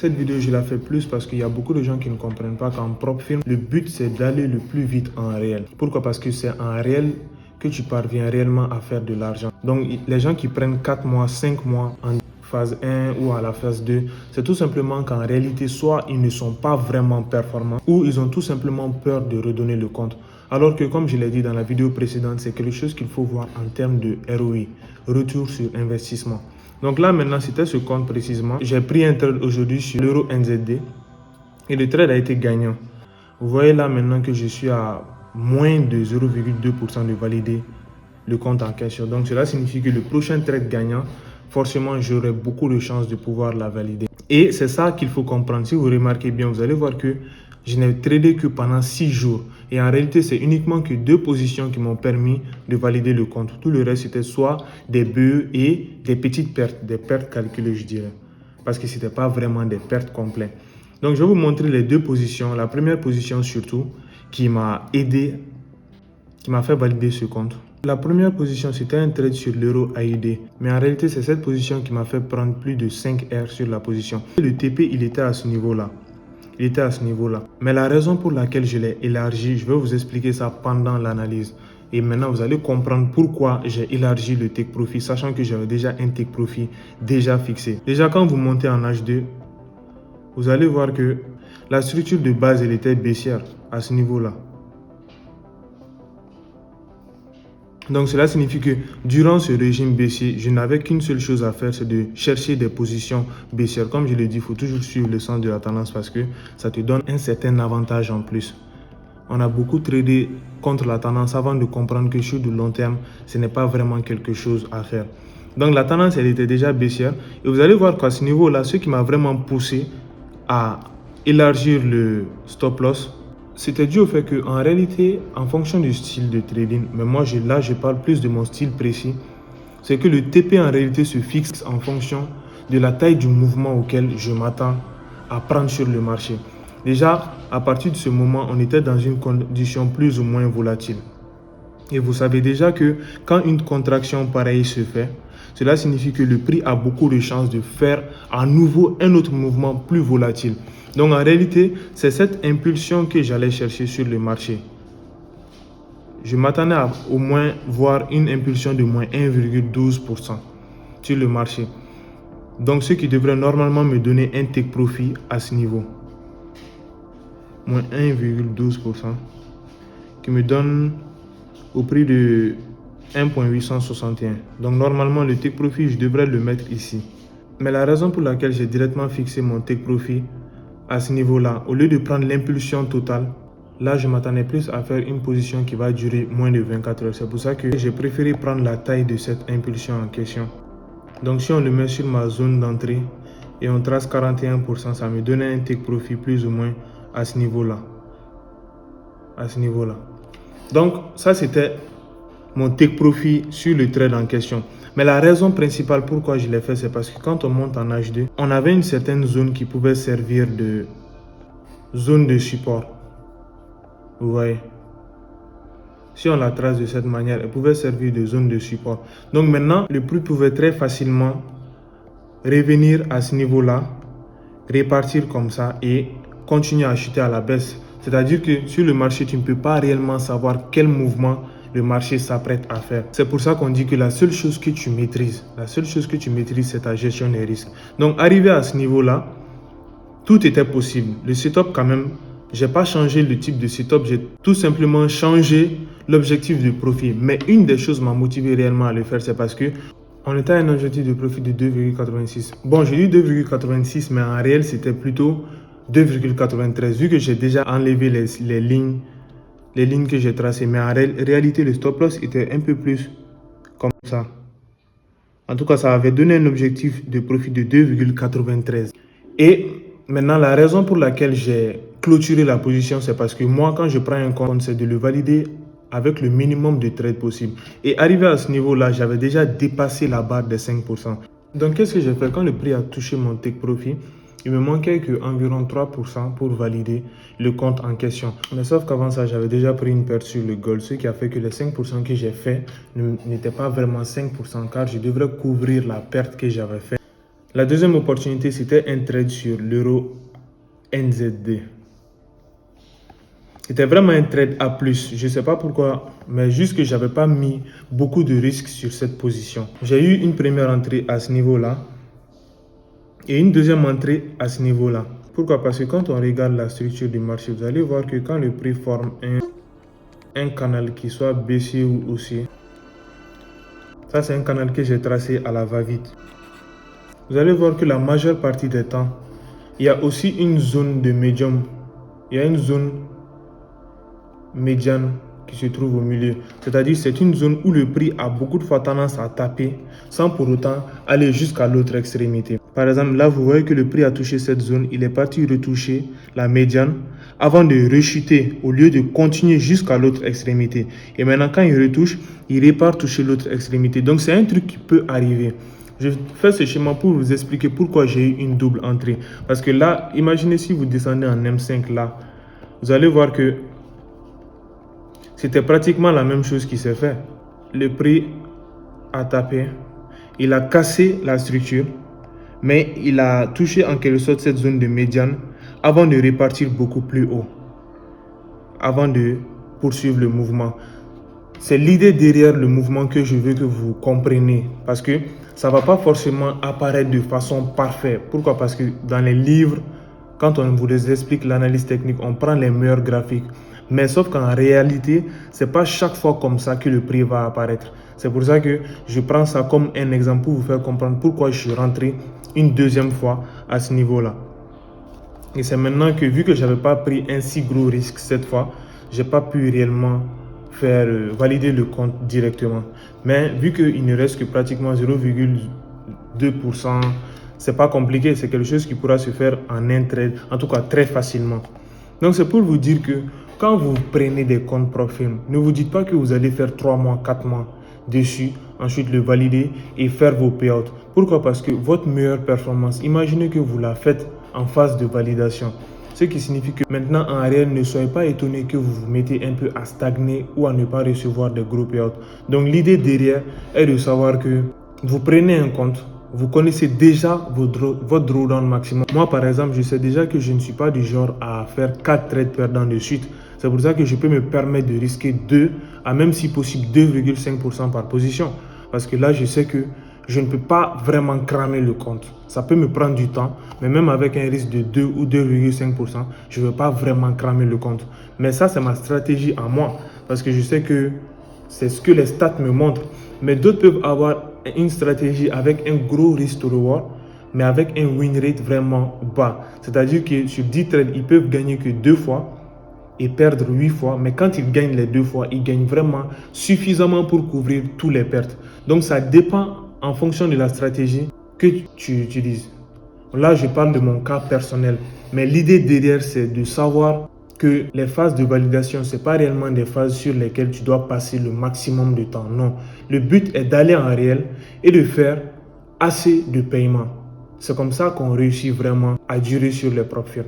Cette vidéo, je la fais plus parce qu'il y a beaucoup de gens qui ne comprennent pas qu'en propre firme, le but, c'est d'aller le plus vite en réel. Pourquoi? Parce que c'est en réel que tu parviens réellement à faire de l'argent. Donc, les gens qui prennent 4 mois, 5 mois en phase 1 ou à la phase 2, c'est tout simplement qu'en réalité, soit ils ne sont pas vraiment performants ou ils ont tout simplement peur de redonner le compte. Alors que, comme je l'ai dit dans la vidéo précédente, c'est quelque chose qu'il faut voir en termes de ROI, retour sur investissement. Donc là, maintenant, c'était ce compte précisément. J'ai pris un trade aujourd'hui sur l'euro NZD et le trade a été gagnant. Vous voyez là maintenant que je suis à moins de 0,2% de valider le compte en question. Donc cela signifie que le prochain trade gagnant, forcément, j'aurai beaucoup de chances de pouvoir la valider. Et c'est ça qu'il faut comprendre. Si vous remarquez bien, vous allez voir que je n'ai tradé que pendant 6 jours. Et en réalité, c'est uniquement que 2 positions qui m'ont permis de valider le compte. Tout le reste, c'était soit des BE et des petites pertes, des pertes calculées, je dirais. Parce que ce n'était pas vraiment des pertes complètes. Donc, je vais vous montrer les 2 positions. La première position surtout, qui m'a aidé, qui m'a fait valider ce compte. La première position, c'était un trade sur l'euro AUD. Mais en réalité, c'est cette position qui m'a fait prendre plus de 5 R sur la position. Le TP, il était à ce niveau-là. Il était à ce niveau-là. Mais la raison pour laquelle je l'ai élargi, je vais vous expliquer ça pendant l'analyse. Et maintenant, vous allez comprendre pourquoi j'ai élargi le take profit, sachant que j'avais déjà un take profit déjà fixé. Déjà, quand vous montez en H2, vous allez voir que la structure de base, elle était baissière à ce niveau-là. Donc cela signifie que durant ce régime baissier, je n'avais qu'une seule chose à faire, c'est de chercher des positions baissières. Comme je l'ai dit, il faut toujours suivre le sens de la tendance parce que ça te donne un certain avantage en plus. On a beaucoup tradé contre la tendance avant de comprendre que sur du long terme, ce n'est pas vraiment quelque chose à faire. Donc la tendance, elle était déjà baissière. Et vous allez voir qu'à ce niveau-là, ce qui m'a vraiment poussé à élargir le stop loss, c'était dû au fait qu'en réalité, en fonction du style de trading, mais moi là je parle plus de mon style précis, c'est que le TP en réalité se fixe en fonction de la taille du mouvement auquel je m'attends à prendre sur le marché. Déjà, à partir de ce moment, on était dans une condition plus ou moins volatile. Et vous savez déjà que quand une contraction pareille se fait, cela signifie que le prix a beaucoup de chances de faire à nouveau un autre mouvement plus volatile. Donc en réalité, c'est cette impulsion que j'allais chercher sur le marché. Je m'attendais à au moins voir une impulsion de moins 1,12% sur le marché. Donc ce qui devrait normalement me donner un take profit à ce niveau. Moins 1,12% qui me donne au prix de 1,861. Donc normalement le take profit, je devrais le mettre ici. Mais la raison pour laquelle j'ai directement fixé mon take profit à ce niveau-là, au lieu de prendre l'impulsion totale, là je m'attendais plus à faire une position qui va durer moins de 24 heures. C'est pour ça que j'ai préféré prendre la taille de cette impulsion en question. Donc si on le met sur ma zone d'entrée et on trace 41%, ça me donne un take profit plus ou moins à ce niveau-là. À ce niveau-là. Donc ça c'était mon take profit sur le trade en question. Mais la raison principale pourquoi je l'ai fait, c'est parce que quand on monte en H2, on avait une certaine zone qui pouvait servir de zone de support. Vous voyez? Si on la trace de cette manière, elle pouvait servir de zone de support. Donc maintenant, le prix pouvait très facilement revenir à ce niveau-là, repartir comme ça et continuer à acheter à la baisse. C'est-à-dire que sur le marché, tu ne peux pas réellement savoir quel mouvement le marché s'apprête à faire. C'est pour ça qu'on dit que la seule chose que tu maîtrises, c'est ta gestion des risques. Donc, arrivé à ce niveau-là, tout était possible. Le setup quand même, j'ai pas changé le type de setup, j'ai tout simplement changé l'objectif de profit. Mais une des choses m'a motivé réellement à le faire, c'est parce que on était à un objectif de profit de 2,86. Bon, j'ai dit 2,86, mais en réel, c'était plutôt 2,93, vu que j'ai déjà enlevé les lignes que j'ai tracées. Mais en réalité, le stop loss était un peu plus comme ça. En tout cas, ça avait donné un objectif de profit de 2,93. Et maintenant, la raison pour laquelle j'ai clôturé la position, c'est parce que moi, quand je prends un compte, c'est de le valider avec le minimum de trades possible. Et arrivé à ce niveau-là, j'avais déjà dépassé la barre des 5%. Donc, qu'est-ce que j'ai fait? Quand le prix a touché mon take profit, il me manquait que environ 3% pour valider le compte en question. Mais sauf qu'avant ça, j'avais déjà pris une perte sur le gold, ce qui a fait que les 5% que j'ai fait n'étaient pas vraiment 5% car je devrais couvrir la perte que j'avais faite La deuxième opportunité, c'était un trade sur l'euro NZD. C'était vraiment un trade A+. Je ne sais pas pourquoi, mais juste que je n'avais pas mis beaucoup de risques sur cette position. J'ai eu une première entrée à ce niveau-là et une deuxième entrée à ce niveau-là. Pourquoi? Parce que quand on regarde la structure du marché, vous allez voir que quand le prix forme un canal qui soit baissier ou haussier, ça c'est un canal que j'ai tracé à la va-vite. Vous allez voir que la majeure partie des temps, il y a aussi une zone de médium. Il y a une zone médiane qui se trouve au milieu. C'est-à-dire c'est une zone où le prix a beaucoup de fois tendance à taper sans pour autant aller jusqu'à l'autre extrémité. Par exemple, là, vous voyez que le prix a touché cette zone. Il est parti retoucher la médiane avant de rechuter au lieu de continuer jusqu'à l'autre extrémité. Et maintenant, quand il retouche, il repart toucher l'autre extrémité. Donc, c'est un truc qui peut arriver. Je fais ce schéma pour vous expliquer pourquoi j'ai eu une double entrée. Parce que là, imaginez si vous descendez en M5 là, vous allez voir que c'était pratiquement la même chose qui s'est fait. Le prix a tapé, il a cassé la structure, mais il a touché en quelque sorte cette zone de médiane avant de repartir beaucoup plus haut, avant de poursuivre le mouvement. C'est l'idée derrière le mouvement que je veux que vous compreniez, parce que ça ne va pas forcément apparaître de façon parfaite. Pourquoi? Parce que dans les livres, quand on vous les explique l'analyse technique, on prend les meilleurs graphiques. Mais sauf qu'en réalité, ce n'est pas chaque fois comme ça que le prix va apparaître. C'est pour ça que je prends ça comme un exemple pour vous faire comprendre pourquoi je suis rentré une deuxième fois à ce niveau-là. Et c'est maintenant que, vu que je n'avais pas pris un si gros risque cette fois, je n'ai pas pu réellement faire valider le compte directement. Mais vu qu'il ne reste que pratiquement 0,2%, c'est pas compliqué, c'est quelque chose qui pourra se faire en un trade, en tout cas très facilement. Donc c'est pour vous dire que quand vous prenez des comptes PropFirm, ne vous dites pas que vous allez faire 3 mois, 4 mois dessus, ensuite le valider et faire vos payouts. Pourquoi? Parce que votre meilleure performance, imaginez que vous la faites en phase de validation. Ce qui signifie que maintenant, en réel, ne soyez pas étonné que vous vous mettez un peu à stagner ou à ne pas recevoir des gros payouts. Donc l'idée derrière est de savoir que vous prenez un compte, vous connaissez déjà votre drawdown maximum. Moi, par exemple, je sais déjà que je ne suis pas du genre à faire 4 trades perdants de suite. C'est pour ça que je peux me permettre de risquer 2 à même si possible 2,5% par position. Parce que là, je sais que je ne peux pas vraiment cramer le compte. Ça peut me prendre du temps, mais même avec un risque de 2 ou 2,5%, je ne veux pas vraiment cramer le compte. Mais ça, c'est ma stratégie à moi. Parce que je sais que c'est ce que les stats me montrent. Mais d'autres peuvent avoir une stratégie avec un gros risk to reward, mais avec un win rate vraiment bas. C'est-à-dire que sur 10 trades, ils peuvent gagner que 2 fois et perdre 8 fois. Mais quand ils gagnent les 2 fois, ils gagnent vraiment suffisamment pour couvrir toutes les pertes. Donc ça dépend en fonction de la stratégie que tu utilises. Là, je parle de mon cas personnel. Mais l'idée derrière, c'est de savoir que les phases de validation, ce n'est pas réellement des phases sur lesquelles tu dois passer le maximum de temps. Non. Le but est d'aller en réel et de faire assez de paiements. C'est comme ça qu'on réussit vraiment à durer sur les PropFirm.